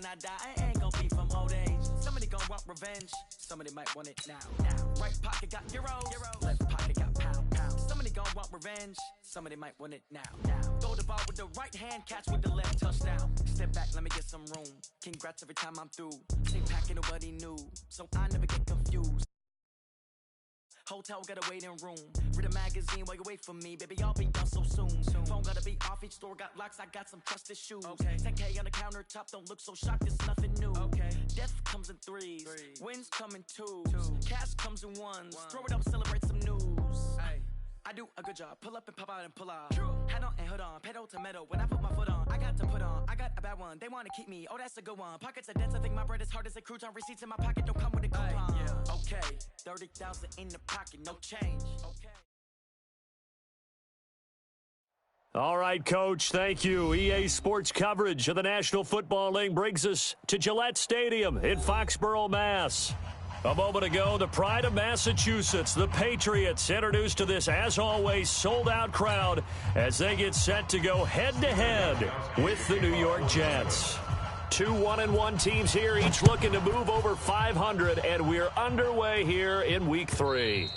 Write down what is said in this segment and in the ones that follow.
I die, I ain't gonna be from old age. Somebody gonna want revenge, somebody might want it now. Right pocket got euros, left pocket got pound. Somebody gonna want revenge, somebody might want it now. Throw the ball with the right hand, catch with the left, touchdown. Step back, let me get some room. Congrats every time I'm through. Same packet, nobody knew, so I never get confused. Hotel got a waiting room. Read a magazine while you wait for me. Baby, I'll be done so soon. Phone gotta be off, each store got locks. I got some trusted shoes. 10K on the countertop, don't look so shocked, it's nothing new. Death comes in threes. Wins come in twos. Cash comes in ones. Throw it up, celebrate some news. I do a good job. Pull up and pop out and pull out. Head on and hood on. Pedal to metal. When I put my foot on, I got to put on. I got a bad one. They want to keep me. Oh, that's a good one. Pockets are dense. I think my bread is hard as a crouton. Receipts in my pocket don't come with a coupon. Okay, 30,000 in the pocket, no change. Okay. All right, Coach, thank you. EA Sports coverage of the National Football League brings us to Gillette Stadium in Foxborough, Mass. A moment ago, the pride of Massachusetts, the Patriots, introduced to this, as always, sold-out crowd as they get set to go head-to-head with the New York Jets. Two 1-1 teams here, each looking to move over 500, and we're underway here in Week 3.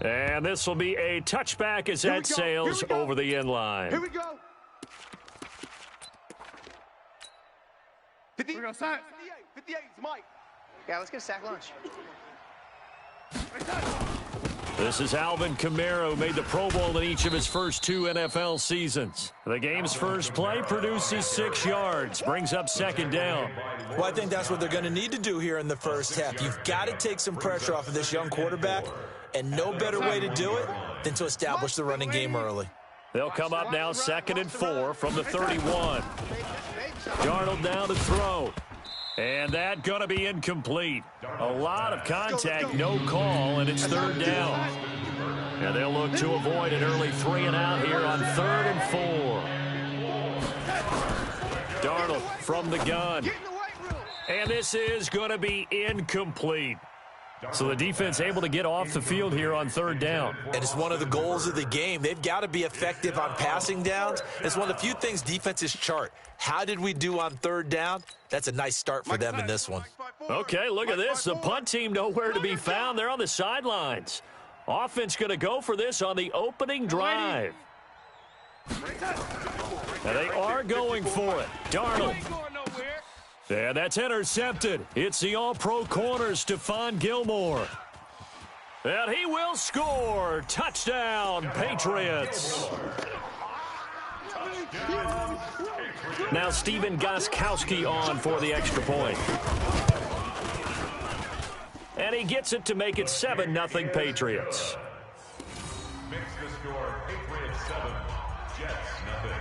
And this will be a touchback as that sails over the end line. Here we go. 58, 58 is Mike. Yeah, let's get a sack lunch. This is Alvin Kamara, who made the Pro Bowl in each of his first 2 NFL seasons. The game's first play produces 6 yards, brings up second down. Well, I think that's what they're going to need to do here in the first half. You've got to take some pressure off of this young quarterback, and no better way to do it than to establish the running game early. They'll come up now 2nd and 4 from the 31. Darnold now to throw. And that going to be incomplete. A lot of contact, no call, and it's 3rd down. And they'll look to avoid an early 3-and-out here on 3rd and 4. Darnold from the gun. And this is going to be incomplete. So the defense able to get off the field here on 3rd down. And it's one of the goals of the game. They've got to be effective on passing downs. It's one of the few things defenses chart. How did we do on 3rd down? That's a nice start for them in this one. Okay, look at this. The punt team nowhere to be found. They're on the sidelines. Offense going to go for this on the opening drive. And they are going for it. Darnold. And that's intercepted. It's the all-pro corner, Stephon Gilmore. And he will score. Touchdown, Patriots. Now Stephen Gostkowski on for the extra point. And he gets it to make it 7-0 Patriots. Makes the score Patriots 7, Jets nothing.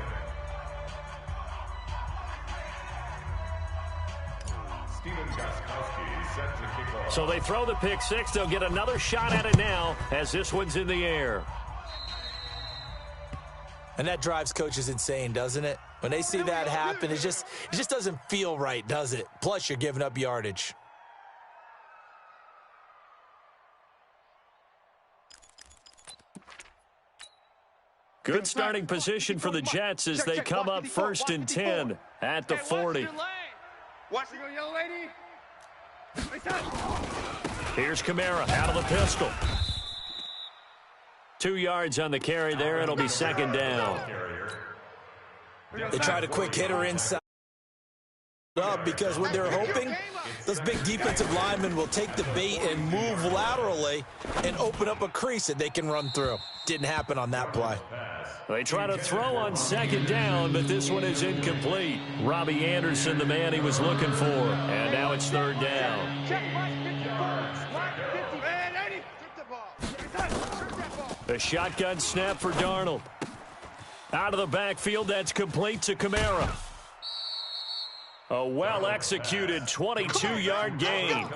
Stephen Gostkowski set to kick off. So they throw the pick six. They'll get another shot at it now as this one's in the air. And that drives coaches insane, doesn't it? When they see that happen, it just doesn't feel right, does it? Plus, you're giving up yardage. Good starting position for the Jets as they come up 1st and 10 at the 40. Here's Kamara out of the pistol. 2 yards on the carry there. It'll be 2nd down. They tried a quick hitter inside up because what they're hoping, those big defensive linemen will take the bait and move laterally and open up a crease that they can run through. Didn't happen on that play. They try to throw on 2nd down, but this one is incomplete. Robbie Anderson, the man he was looking for. And now it's 3rd down. A shotgun snap for Darnold. Out of the backfield, that's complete to Kamara. A well-executed 22-yard gain.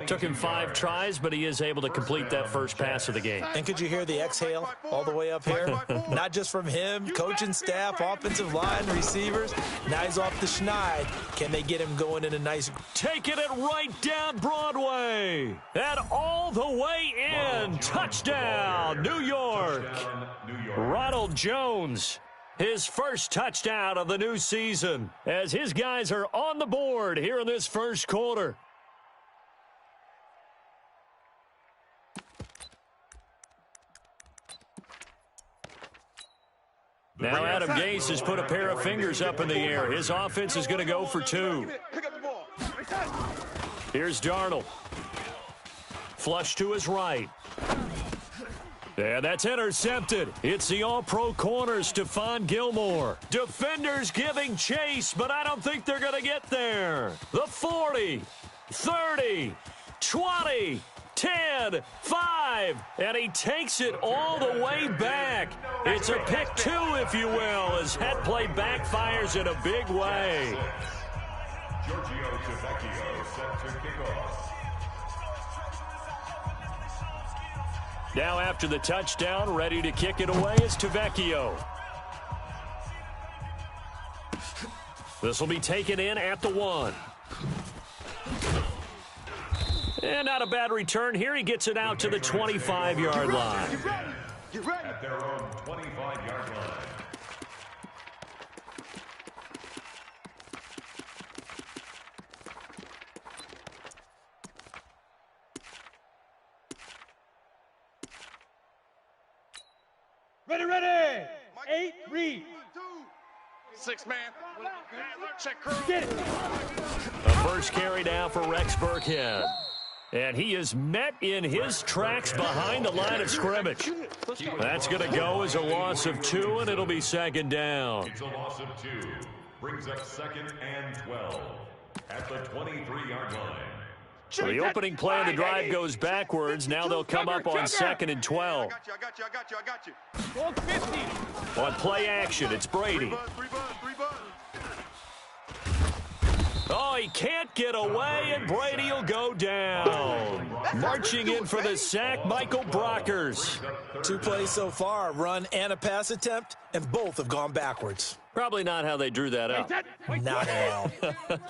Took him 5 tries, but he is able to complete that first pass of the game. And could you hear the exhale all the way up here? Not just from him, coaching staff, offensive line, receivers. Now he's off the schneid. Can they get him going in a nice... Taking it right down Broadway. And all the way in. Touchdown, New York. Ronald Jones. his first touchdown of the new season, as his guys are on the board here in this first quarter. Now Adam Gase has put a pair of fingers up in the air. His offense is going to go for 2. Here's Darnold. Flush to his right. And that's intercepted. It's the all-pro corner, Stephon Gilmore. Defenders giving chase, but I don't think they're going to get there. The 40, 30, 20, 10, 5, and he takes it all the way back. It's a pick 2, if you will, as that play backfires in a big way. Giorgio Tavecchio set to kick off. Now after the touchdown, ready to kick it away is Tavecchio. This will be taken in at the 1. And not a bad return here. He gets it out to the 25-yard line. At their own 25-yard line. Ready. 8, read. 6 man. Check curl. Get it. A first carry now for Rex Burkhead. And he is met in his tracks behind the line of scrimmage. That's going to go as a loss of 2, and it'll be second down. It's a loss of 2. Brings up 2nd and 12 at the 23-yard line. So the opening play of the drive goes backwards. Now they'll come up on 2nd and 12. I got you. On play action, it's Brady. Oh, he can't get away, and Brady will go down. Marching in for the sack, Michael Brockers. 2 plays so far, a run and a pass attempt, and both have gone backwards. Probably not how they drew that up. Not at all.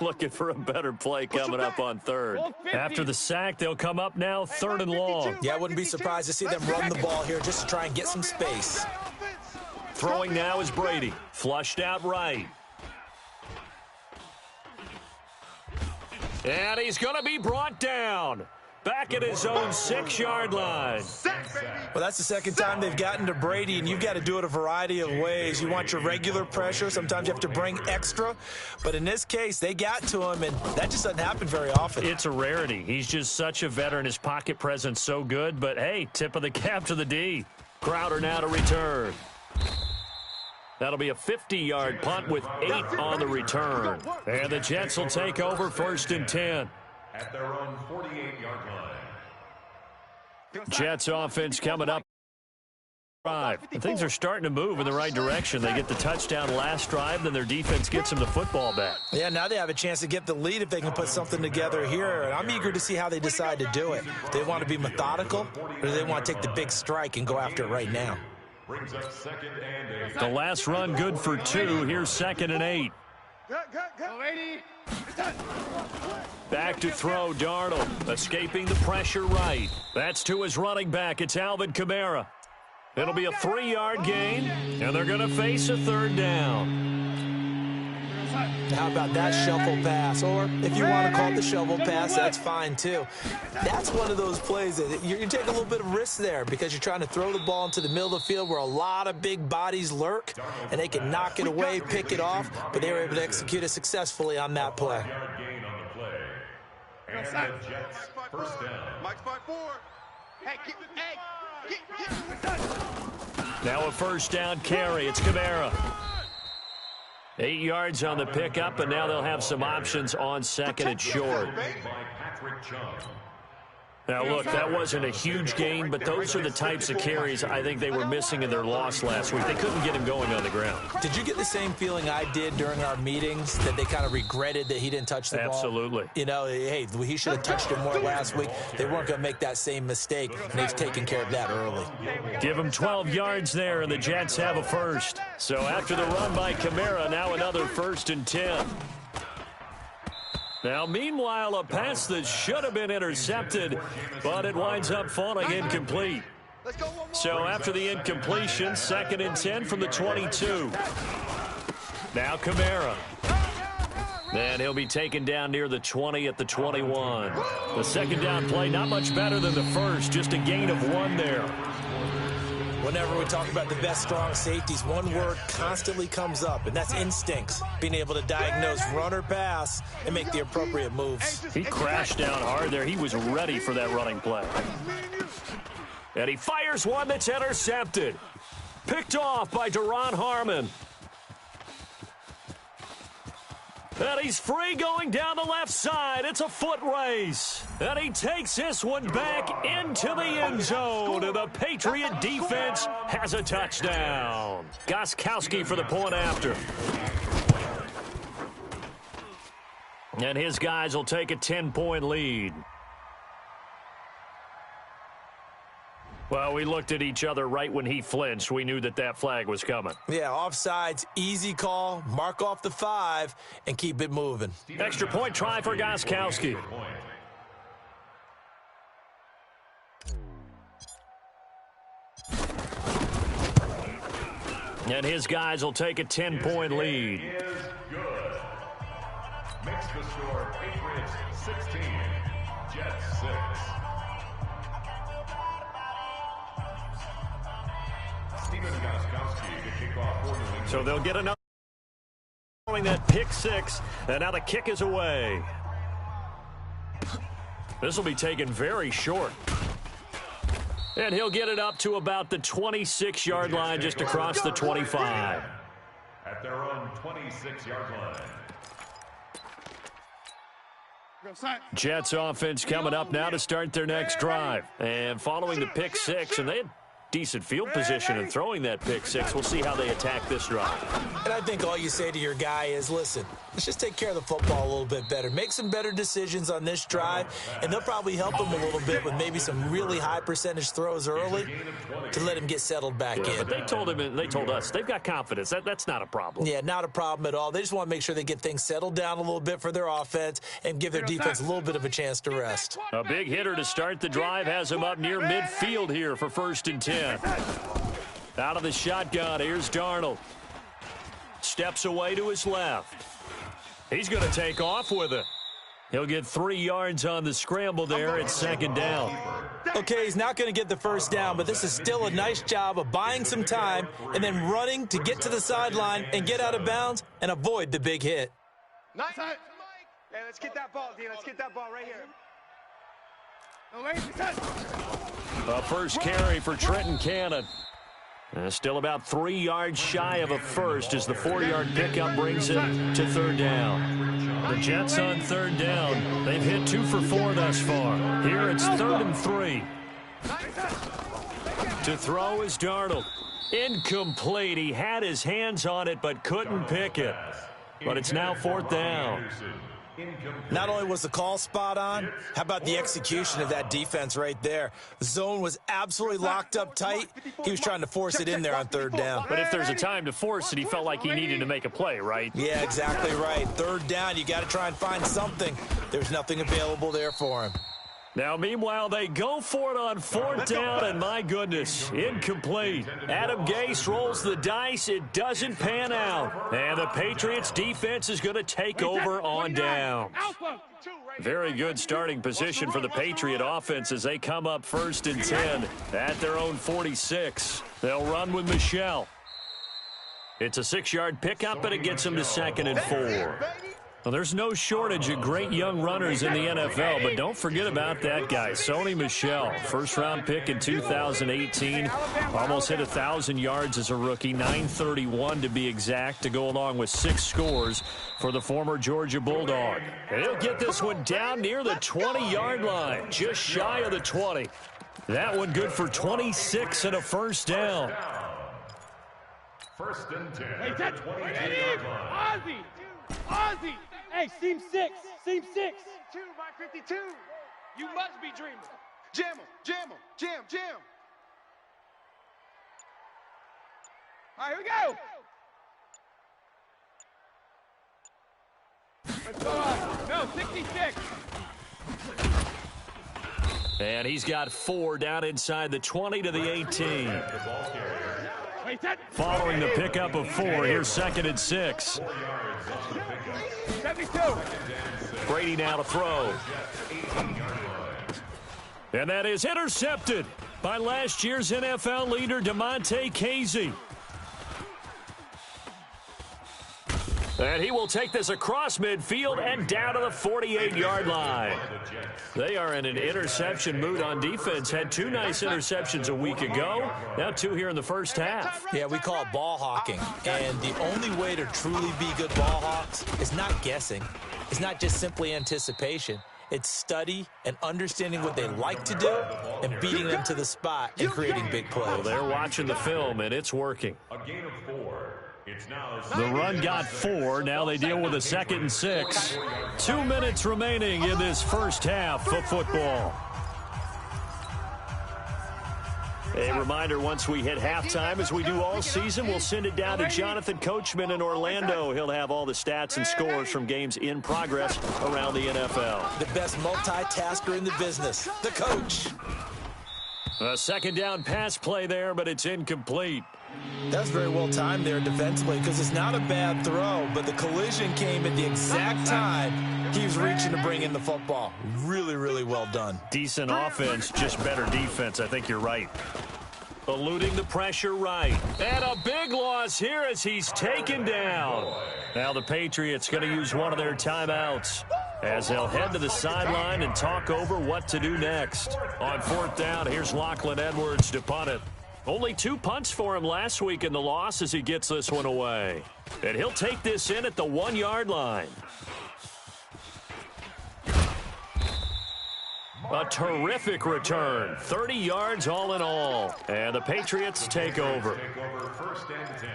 Looking for a better play coming up on 3rd. After the sack, they'll come up now 3rd and long. Yeah, I wouldn't be surprised to see them run the ball here just to try and get some space. Throwing now is Brady. Flushed out right. And he's going to be brought down. Back at his own 6-yard line. Well, that's the second time they've gotten to Brady, and you've got to do it a variety of ways. You want your regular pressure. Sometimes you have to bring extra. But in this case, they got to him, and that just doesn't happen very often. It's a rarity. He's just such a veteran. His pocket presence so good. But, hey, tip of the cap to the D. Crowder now to return. That'll be a 50-yard punt with 8 on the return. And the Jets will take over 1st and 10. At their own 48-yard line. Jets offense coming up. And things are starting to move in the right direction. They get the touchdown last drive, then their defense gets them the football back. Yeah, now they have a chance to get the lead if they can put something together here. And I'm eager to see how they decide to do it. Do they want to be methodical, or do they want to take the big strike and go after it right now? Brings up 2nd and 8. The last run good for 2. Here's 2nd and 8. Back to throw, Darnold. Escaping the pressure right. That's to his running back. It's Alvin Kamara. It'll be a 3-yard gain, and they're going to face a 3rd down. How about that shuffle pass? Or if you want to call it the shovel pass, that's fine too. That's one of those plays that you take a little bit of risk there because you're trying to throw the ball into the middle of the field where a lot of big bodies lurk, and they can knock it away, pick it off, but they were able to execute it successfully on that play. Gain on the play. And the Jets first down. Mike's 5-4. Now a first down carry. It's Kamara. 8 yards on the pickup, and now they'll have some options on 2nd and short. Now, look, that wasn't a huge gain, but those are the types of carries I think they were missing in their loss last week. They couldn't get him going on the ground. Did you get the same feeling I did during our meetings, that they kind of regretted that he didn't touch the ball? Absolutely. You know, hey, he should have touched it more last week. They weren't going to make that same mistake, and they've taken care of that early. Give him 12 yards there, and the Jets have a first. So after the run by Kamara, now another 1st and 10. Now, meanwhile, a pass that should have been intercepted, but it winds up falling incomplete. So after the incompletion, 2nd and 10 from the 22. Now Kamara. And he'll be taken down near the 20 at the 21. The second down play, not much better than the first, just a gain of 1 there. Whenever we talk about the best strong safeties, one word constantly comes up, and that's instincts. Being able to diagnose run or pass and make the appropriate moves. He crashed down hard there. He was ready for that running play. And he fires one that's intercepted. Picked off by Duron Harmon. And he's free going down the left side. It's a foot race. And he takes this one back into the end zone. And the Patriot defense has a touchdown. Gostkowski for the point after. And his guys will take a 10-point lead. Well, we looked at each other right when he flinched. We knew that that flag was coming. Yeah, offsides, easy call, mark off the 5, and keep it moving. Extra point try for Gostkowski. And his guys will take a 10-point lead. Is good. Makes the score Patriots 16, Jets 6. So they'll get another following that pick 6, and now the kick is away. This will be taken very short. And he'll get it up to about the 26-yard line, just across the 25. At their own 26-yard line. Jets offense coming up now to start their next drive. And following the pick 6, and they had decent field position in throwing that pick 6. We'll see how they attack this drive. And I think all you say to your guy is, listen, let's just take care of the football a little bit better. Make some better decisions on this drive, and they'll probably help him a little bit with maybe some really high percentage throws early to let him get settled back in. But they told him, and they told us, they've got confidence. That's not a problem. Yeah, not a problem at all. They just want to make sure they get things settled down a little bit for their offense and give their defense a little bit of a chance to rest. A big hitter to start the drive has him up near midfield here for 1st and 10. Out of the shotgun, here's Darnold. Steps away to his left. He's going to take off with it. He'll get 3 yards on the scramble there at 2nd down. Okay, he's not going to get the first down, but this is still a nice job of buying some time and then running to get to the sideline and get out of bounds and avoid the big hit. Nice. Hey, let's get that ball, D. Let's get that ball right here. A first carry for Trenton Cannon. Still about 3 yards shy of a first as the 4-yard pickup brings it to 3rd down. The Jets on 3rd down. They've hit 2 for 4 thus far. Here it's 3rd and 3. To throw is Darnold. Incomplete. He had his hands on it but couldn't pick it. But it's now 4th down. Not only was the call spot on, how about the execution of that defense right there? The zone was absolutely locked up tight. He was trying to force it in there on 3rd down. But if there's a time to force it, he felt like he needed to make a play, right? Yeah, exactly right. 3rd down, you got to try and find something. There's nothing available there for him. Now, meanwhile, they go for it on 4th down, and my goodness, incomplete. Adam Gase rolls the dice. It doesn't pan out. And the Patriots defense is going to take over on downs. Very good starting position for the Patriot offense as they come up 1st and 10 at their own 46. They'll run with Michelle. It's a 6-yard pickup, and it gets them to 2nd and 4. Well, there's no shortage of great young runners in the NFL, but don't forget about that guy, Sony Michel. First-round pick in 2018. Almost hit 1,000 yards as a rookie, 931 to be exact, to go along with 6 scores for the former Georgia Bulldog. And he'll get this one down near the 20-yard line, just shy of the 20. That one good for 26 and a first down. 1st and 10. Hey, catch. Ozzy! Hey, seam 6! Seam 6! 2 by 52. You must be dreaming. Jam him! Jam him! Jam! Jam! All right, here we go! Let's go on. No, 66! And he's got 4 down inside the 20 to the 18. Following the pickup of 4, here's 2nd and 6. Brady now to throw. And that is intercepted by last year's NFL leader, DeMonte Casey. And he will take this across midfield and down to the 48-yard line. They are in an interception mood on defense. Had 2 nice interceptions a week ago. Now 2 here in the first half. Yeah, we call it ball hawking. And the only way to truly be good ball hawks is not guessing. It's not just simply anticipation. It's study and understanding what they like to do and beating them to the spot and creating big plays. Well, they're watching the film, and it's working. A gain of 4. It's now the run got 4. Now they deal with a 2nd and 6. 2 minutes remaining in this first half of football. A reminder, once we hit halftime, as we do all season, we'll send it down to Jonathan Coachman in Orlando. He'll have all the stats and scores from games in progress around the NFL. The best multitasker in the business, the coach. A 2nd down pass play there, but it's incomplete. That's very well timed there defensively because it's not a bad throw, but the collision came at the exact time he was reaching to bring in the football. Really, really well done. Decent offense, just better defense. I think you're right. Eluding the pressure right. And a big loss here as he's taken down. Now the Patriots going to use one of their timeouts as they'll head to the sideline and talk over what to do next. On 4th down, here's Lachlan Edwards to punt it. Only 2 punts for him last week in the loss as he gets this one away. And he'll take this in at the 1-yard line. A terrific return. 30 yards all in all. And the Patriots take over. 1st and 10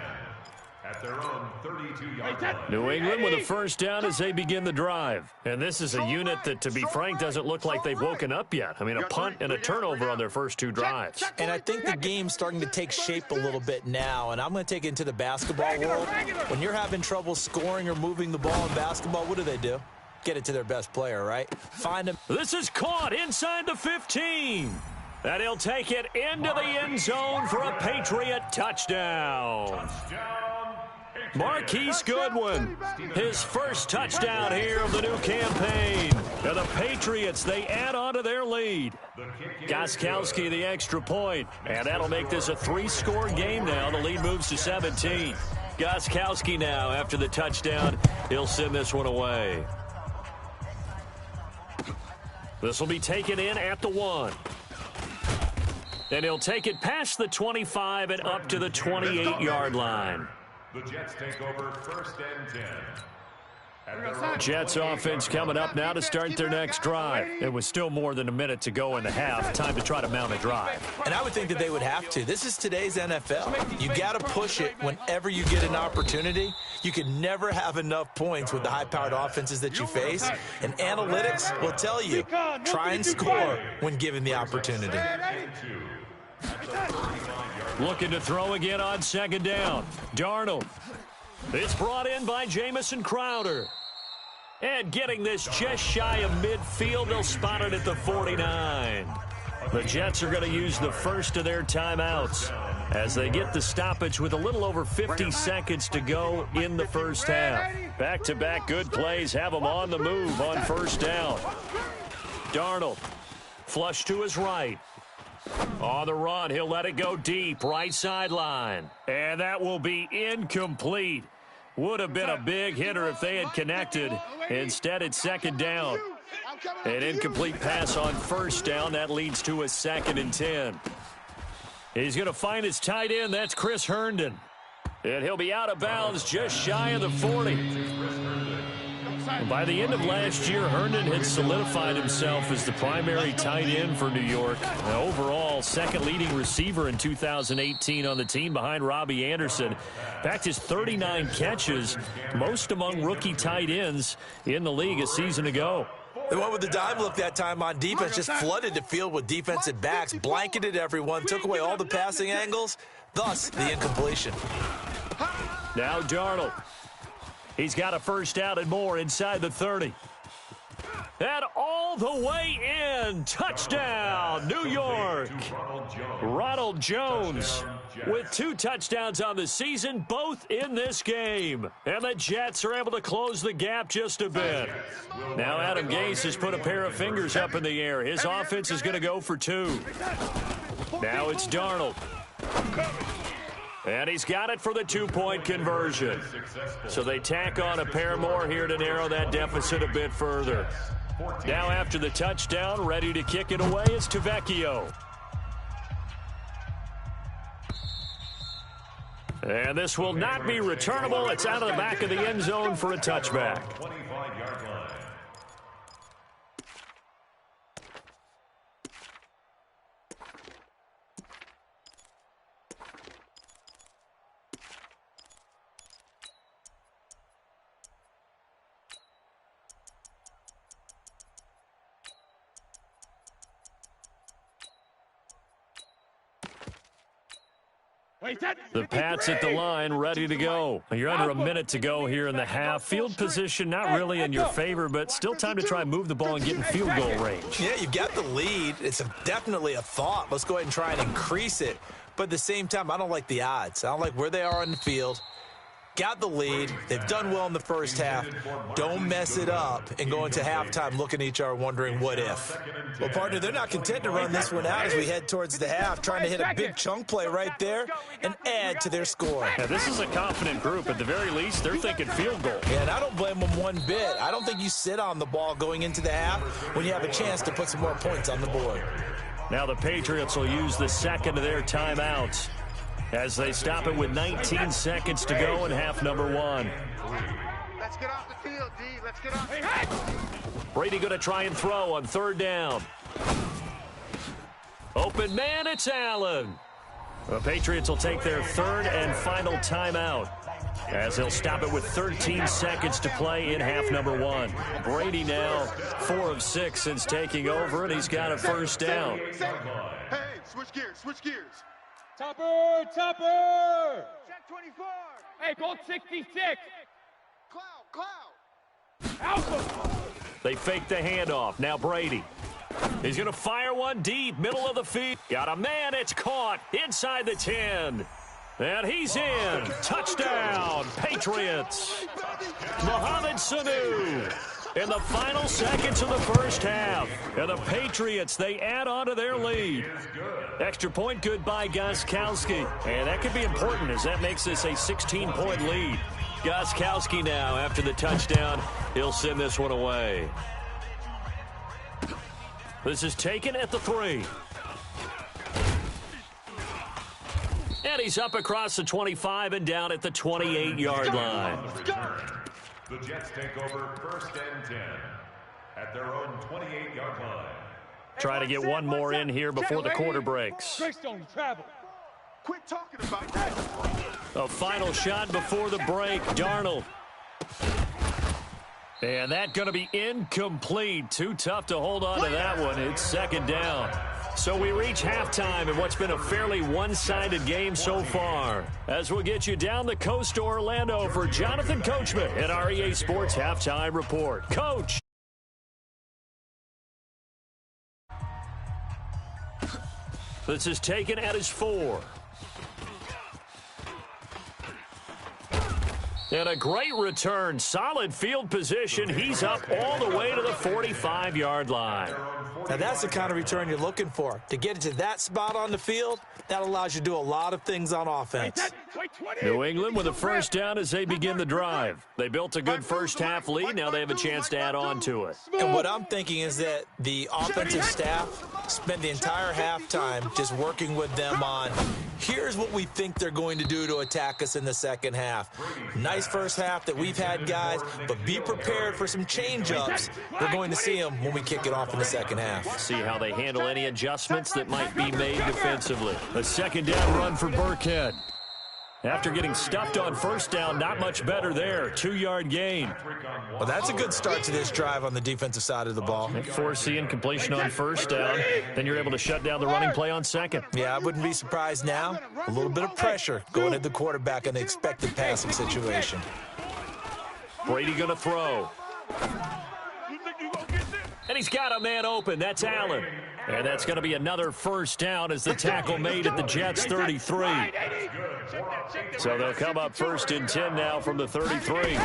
at their own 32-yard line. New England with a 1st down as they begin the drive. And this is a unit that, to be frank, doesn't look like they've woken up yet. I mean, a punt and a turnover on their first 2 drives. And I think the game's starting to take shape a little bit now. And I'm going to take it into the basketball world. When you're having trouble scoring or moving the ball in basketball, what do? Get it to their best player, right? Find him. This is caught inside the 15. And he'll take it into the end zone for a Patriot touchdown. Marquise Goodwin, his first touchdown here of the new campaign. And the Patriots, they add on to their lead. Gostkowski, the extra point. And that'll make this a 3-score game now. The lead moves to 17. Gostkowski now, after the touchdown, he'll send this one away. This will be taken in at the 1. And he'll take it past the 25 and up to the 28-yard line. The Jets take over 1st and 10. Jets offense coming up now to start their next drive. It was still more than a minute to go in the half. Time to try to mount a drive. And I would think that they would have to. This is today's NFL. You got to push it whenever you get an opportunity. You can never have enough points with the high-powered offenses that you face. And analytics will tell you, try and score when given the opportunity. Looking to throw again on 2nd down. Darnold. It's brought in by Jamison Crowder. And getting this just shy of midfield, they'll spot it at the 49. The Jets are going to use the first of their timeouts as they get the stoppage with a little over 50 seconds to go in the first half. Back-to-back good plays have them on the move on 1st down. Darnold, flush to his right. On the run, he'll let it go deep, right sideline. And that will be incomplete. Would have been a big hitter if they had connected. Instead, it's 2nd down. An incomplete pass on 1st down. That leads to a 2nd and 10. He's going to find his tight end. That's Chris Herndon. And he'll be out of bounds just shy of the 40. By the end of last year, Herndon had solidified himself as the primary tight end for New York. Now, overall, 2nd leading receiver in 2018 on the team behind Robbie Anderson. Backed his 39 catches, most among rookie tight ends in the league a season ago. The one with the dime look that time on defense just flooded the field with defensive backs, blanketed everyone, took away all the passing angles, thus the incompletion. Now Darnold. He's got a 1st down and more inside the 30. And all the way in. Touchdown, New York. Ronald Jones with 2 touchdowns on the season, both in this game. And the Jets are able to close the gap just a bit. Now Adam Gase has put a pair of fingers up in the air. His offense is going to go for 2. Now it's Darnold. And he's got it for the 2-point conversion. So they tack on a pair more here to narrow that deficit a bit further. Now after the touchdown, ready to kick it away is Tavecchio. And this will not be returnable. It's out of the back of the end zone for a touchback. 25-yard line. The Pats at the line, ready to go. You're under a minute to go here in the half. Field position not really in your favor, but still time to try and move the ball and get in field goal range. Yeah, you've got the lead. It's definitely a thought. Let's go ahead and try and increase it. But at the same time, I don't like the odds. I don't like where they are on the field. Got the lead. They've done well in the first half. Don't mess it up and go into halftime looking at each other wondering what if. Well, partner, they're not content to run this one out as we head towards the half, trying to hit a big chunk play right there and add to their score. Yeah, this is a confident group. At the very least, they're thinking field goal. Yeah, and I don't blame them one bit. I don't think you sit on the ball going into the half when you have a chance to put some more points on the board. Now the Patriots will use the second of their timeouts as they stop it with 19 seconds to go in half number 1. Let's get off the field, D. Let's get off. Brady going to try and throw on 3rd down. Open man, it's Allen. The Patriots will take their 3rd and final timeout as they'll stop it with 13 seconds to play in half number 1. Brady now 4 of 6 since taking over, and he's got a 1st down. Hey, switch gears, switch gears. Topper! Check 24. Hey, Gold 66! Cloud. Alpha! They fake the handoff. Now Brady. He's going to fire one deep, middle of the field. Got a man, it's caught inside the 10. And he's in. Touchdown, Patriots. Mohamed Sanu in the final seconds of the first half. And the Patriots, they add on to their lead. Extra point good by Gostkowski. And that could be important as that makes this a 16-point lead. Gostkowski now, after the touchdown, he'll send this one away. This is taken at the 3. And he's up across the 25 and down at the 28-yard line. The Jets take over 1st and 10 at their own 28-yard line. Try to get one more in here before the quarter breaks. Greystone travel. Quit talking about that. A final shot before the break. Darnold. And that going to be incomplete. Too tough to hold on to that one. It's 2nd down. So we reach halftime in what's been a fairly one-sided game so far. As we'll get you down the coast to Orlando for Jonathan Coachman at our EA Sports Halftime Report. Coach. This is taken at his 4. And a great return. Solid field position. He's up all the way to the 45-yard line. Now, that's the kind of return you're looking for. To get to that spot on the field, that allows you to do a lot of things on offense. New England with a 1st down as they begin the drive. They built a good first half lead. Now they have a chance to add on to it. And what I'm thinking is that the offensive staff spent the entire halftime just working with them on, here's what we think they're going to do to attack us in the second half. Nice first half that we've had, guys, but be prepared for some change-ups. We're going to see them when we kick it off in the second half. See how they handle any adjustments that might be made defensively. A 2nd down run for Burkhead. After getting stuffed on 1st down, not much better there. 2-yard gain. Well, that's a good start to this drive on the defensive side of the ball. Forcing incompletion on 1st down. Then you're able to shut down the running play on 2nd. Yeah, I wouldn't be surprised now. A little bit of pressure going at the quarterback in the expected passing situation. Brady going to throw. You think you gonna get this? And he's got a man open. That's Allen. And that's going to be another first down as the tackle made at the Jets' 33. So they'll come up 1st and 10 now from the 33.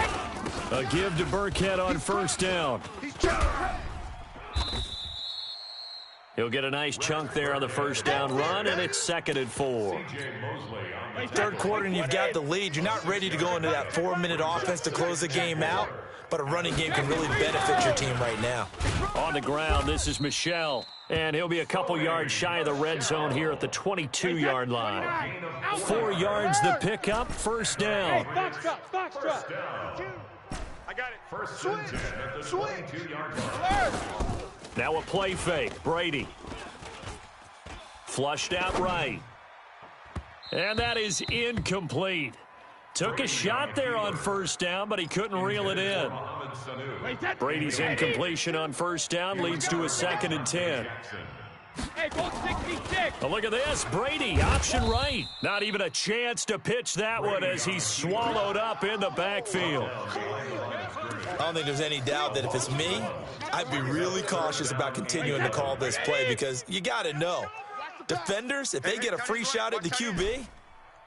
A give to Burkhead on first down. He'll get a nice chunk there on the first down run, and it's 2nd and 4. Third quarter, and you've got the lead. You're not ready to go into that 4-minute offense to close the game out, but a running game can really benefit your team right now. On the ground, this is Michel, and he'll be a couple yards shy of the red zone here at the 22-yard line. 4 yards the pickup, first down. I got it. First and 10 at the 22-yard line. Now a play fake. Brady. Flushed out right. And that is incomplete. Took a shot there on first down, but he couldn't reel it in. Brady's incompletion on first down leads to a 2nd and 10. Hey, go 66. Oh, look at this. Brady, option right. Not even a chance to pitch that one as he's swallowed up in the backfield. I don't think there's any doubt that if it's me, I'd be really cautious about continuing to call this play because you got to know, defenders, if they get a free shot at the QB,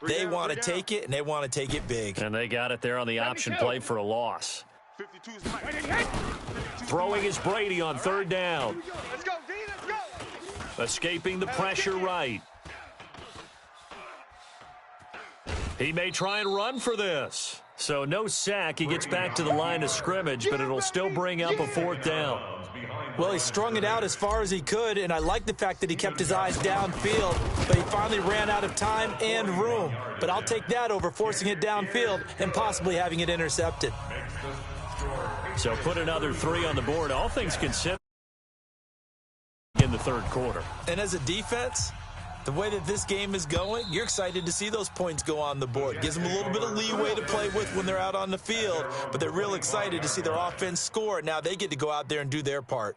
they want to take it, and they want to take it big. And they got it there on the option play for a loss. Throwing is Brady on 3rd down. Let's go, D. Let's go. Escaping the pressure right. He may try and run for this. So no sack. He gets back to the line of scrimmage, but it'll still bring up a 4th down. Well, he strung it out as far as he could, and I like the fact that he kept his eyes downfield, but he finally ran out of time and room. But I'll take that over forcing it downfield and possibly having it intercepted. So put another 3 on the board, all things considered, in the 3rd quarter. And as a defense, the way that this game is going, you're excited to see those points go on the board. Gives them a little bit of leeway to play with when they're out on the field, but they're real excited to see their offense score. Now they get to go out there and do their part.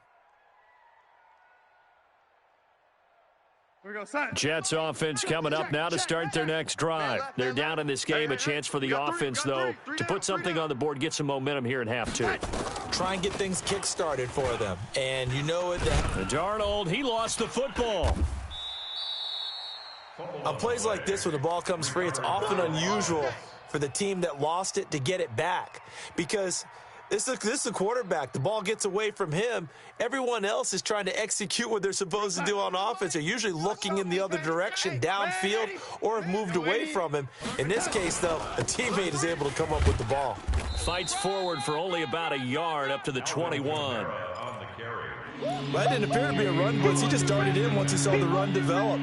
Jets offense coming up now to start their next drive. They're down in this game. A chance for the offense, though, to put something on the board, get some momentum here in half 2. Try and get things kick-started for them. And you know it. Darnold, he lost the football. On plays like this, when the ball comes free, it's often unusual for the team that lost it to get it back because this is a quarterback. The ball gets away from him. Everyone else is trying to execute what they're supposed to do on offense. They're usually looking in the other direction, downfield, or have moved away from him. In this case, though, a teammate is able to come up with the ball. Fights forward for only about a yard up to the 21. That didn't appear to be a run blitz. He just darted in once he saw the run develop.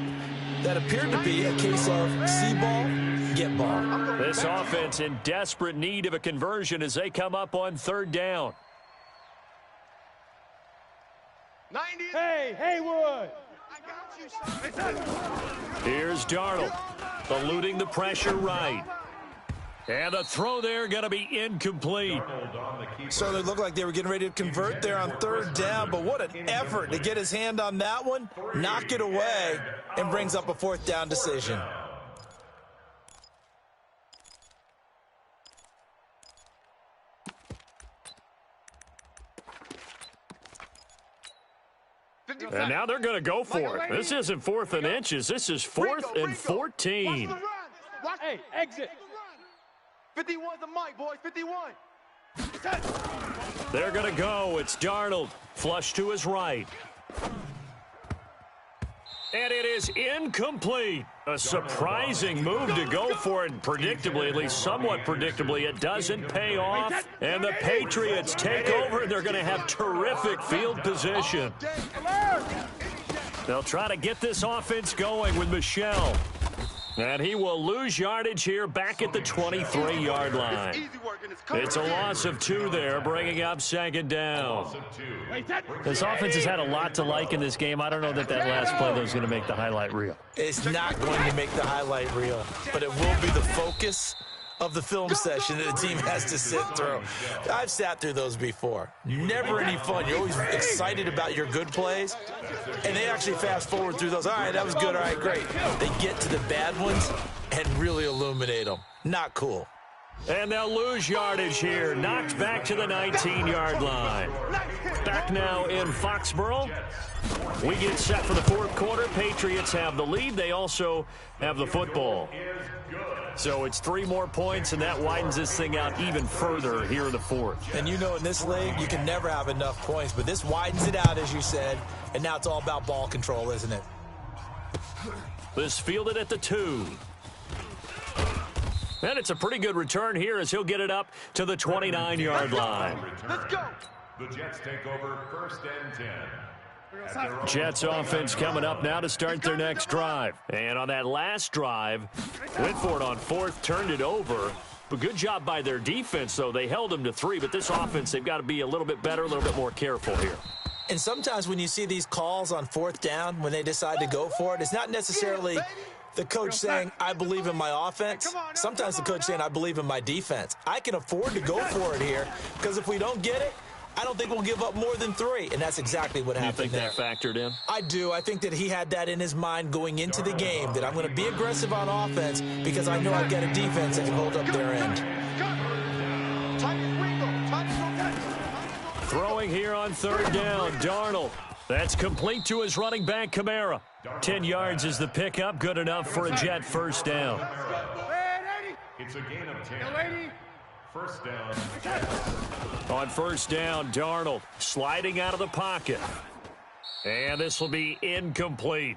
That appeared to be a case of see ball, get ball. This offense in desperate need of a conversion as they come up on 3rd down. Hey, Haywood. Here's Darnold, eluding the pressure right. And the throw there going to be incomplete. So it looked like they were getting ready to convert there on 3rd down, but what an effort to get his hand on that one, knock it away, and brings up a 4th down decision. And now they're going to go for it. This isn't 4th and inches. This is 4th and 14. Hey, exit. 51's the mic, boys. 51. They're going to go. It's Darnold. Flush to his right. And it is incomplete. A surprising move to go for it. Predictably, at least somewhat predictably, it doesn't pay off. And the Patriots take over, and they're going to have terrific field position. They'll try to get this offense going with Michel. And he will lose yardage here back at the 23-yard line. It's a loss of 2 there, bringing up 2nd down. This offense has had a lot to like in this game. I don't know that last play, though, is going to make the highlight reel. It's not going to make the highlight reel, but it will be the focus of the film session that the team has to sit through. I've sat through those before. Never any fun. You're always excited about your good plays, and they actually fast forward through those. All right, that was good. All right, great. They get to the bad ones and really illuminate them. Not cool. And they'll lose yardage here. Knocked back to the 19-yard line. Back now in Foxborough. We get set for the fourth quarter. Patriots have the lead. They also have the football. So it's 3 more points, and that widens this thing out even further here in the fourth. And you know in this league, you can never have enough points, but this widens it out, as you said, and now it's all about ball control, isn't it? This fielded at the 2. And it's a pretty good return here as he'll get it up to the 29-yard line. Let's go. The Jets take over 1st and 10. Jets offense coming up now to start their next drive. And on that last drive, went for it on 4th, turned it over. But good job by their defense, though. They held them to 3, but this offense, they've got to be a little bit better, a little bit more careful here. And sometimes when you see these calls on 4th down, when they decide to go for it, it's not necessarily the coach saying, I believe in my offense. Sometimes the coach saying, I believe in my defense. I can afford to go for it here because if we don't get it, I don't think we'll give up more than 3, and that's exactly what happened there. You think that factored in? I do. I think that he had that in his mind going into the game, that I'm going to be aggressive on offense because I know I've got a defense that can hold up their end. Throwing here on 3rd down, Darnold. That's complete to his running back, Kamara. 10 yards is the pickup, good enough for a Jet first down. It's a gain of 10. First down, Jets. On 1st down, Darnold sliding out of the pocket. And this will be incomplete.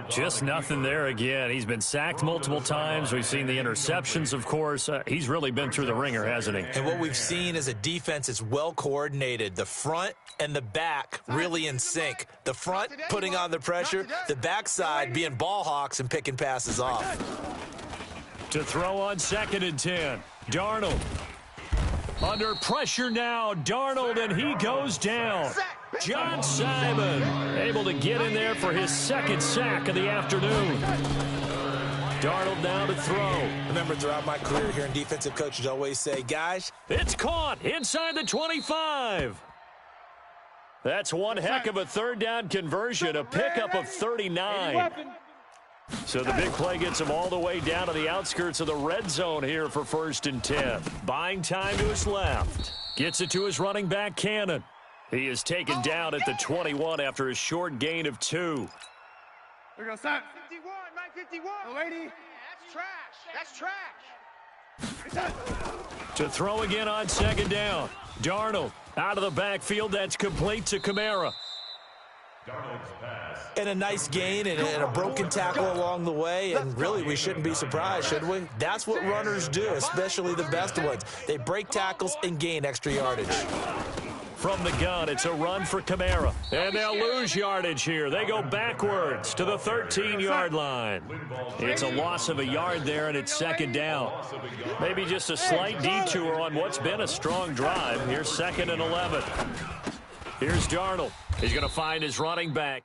Just nothing there again. He's been sacked multiple times. We've seen the interceptions, of course. He's really been through the ringer, hasn't he? And what we've seen is a defense is well coordinated. The front and the back really in sync. The front putting on the pressure, the backside being ball hawks and picking passes off. To throw on 2nd and 10. Darnold. Under pressure now, Darnold, and he goes down. John Simon able to get in there for his 2nd sack of the afternoon. Darnold now to throw. Remember, throughout my career here in defensive coaches always say, guys, it's caught inside the 25. That's one heck of a 3rd down conversion, a pickup of 39. So the big play gets him all the way down to the outskirts of the red zone here for 1st and 10. Buying time to his left. Gets it to his running back, Cannon. He is taken down at the 21 after a short gain of 2. We're going to stop. 51, 951. Oh, lady. That's trash. That's trash. To throw again on 2nd down. Darnold out of the backfield. That's complete to Kamara. Darnold's pass. And a nice gain and a broken tackle along the way, and really we shouldn't be surprised, should we? That's what runners do, especially the best ones. They break tackles and gain extra yardage. From the gun, it's a run for Kamara. And they'll lose yardage here. They go backwards to the 13-yard line. It's a loss of a yard there, and it's 2nd down. Maybe just a slight detour on what's been a strong drive. Here's 2nd and 11. Here's Darnold. He's going to find his running back.